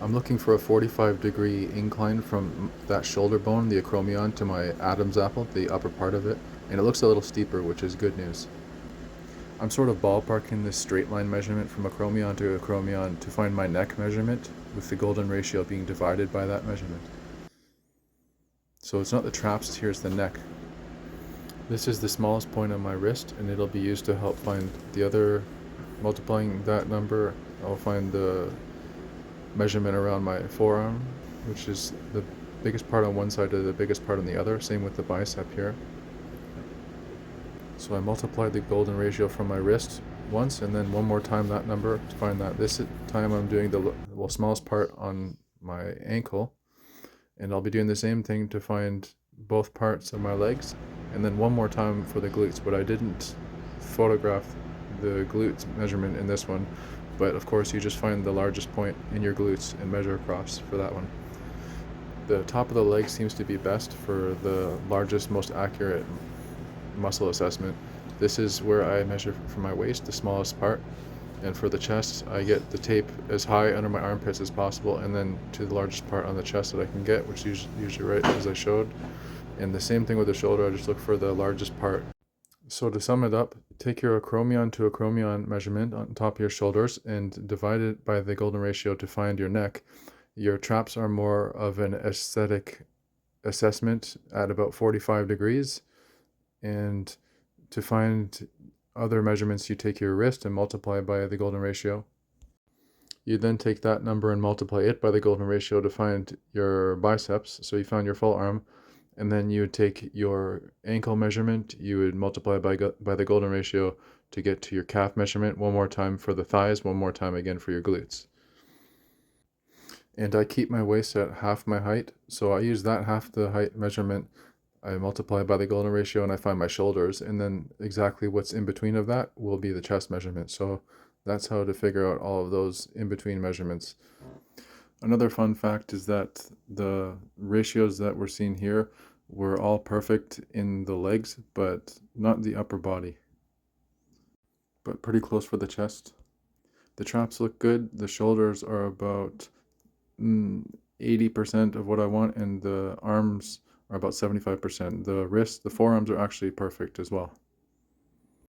I'm looking for a 45-degree incline from that shoulder bone, the acromion, to my Adam's apple, the upper part of it, and it looks a little steeper, which is good news. I'm sort of ballparking this straight line measurement from acromion to acromion to find my neck measurement, with the golden ratio being divided by that measurement. So it's not the traps, here's the neck. This is the smallest point on my wrist, and it'll be used to help find the other. Multiplying that number, I'll find the measurement around my forearm, which is the biggest part on one side to the biggest part on the other. Same with the bicep here. So I multiplied the golden ratio from my wrist once, and then one more time that number to find that. This time I'm doing the smallest part on my ankle, and I'll be doing the same thing to find both parts of my legs, and then one more time for the glutes. But I didn't photograph the glutes measurement in this one, but of course you just find the largest point in your glutes and measure across for that one. The top of the leg seems to be best for the largest, most accurate muscle assessment. This is where I measure from my waist, the smallest part, and for the chest I get the tape as high under my armpits as possible, and then to the largest part on the chest that I can get, which is usually right as I showed. And the same thing with the shoulder, I just look for the largest part. So to sum it up, take your acromion to acromion measurement on top of your shoulders and divide it by the golden ratio to find your neck. Your traps are more of an aesthetic assessment at about 45 degrees. And to find other measurements, you take your wrist and multiply by the golden ratio. You then take that number and multiply it by the golden ratio to find your biceps. So you found your full arm. And then you would take your ankle measurement, you would multiply by the golden ratio to get to your calf measurement. One more time for the thighs, one more time again for your glutes. And I keep my waist at half my height, so I use that half the height measurement. I multiply by the golden ratio and I find my shoulders, and then exactly what's in between of that will be the chest measurement. So that's how to figure out all of those in between measurements. Another fun fact is that the ratios that we're seeing here were all perfect in the legs, but not the upper body. But pretty close for the chest. The traps look good. The shoulders are about 80% of what I want, and the arms are about 75%. The wrists, the forearms are actually perfect as well.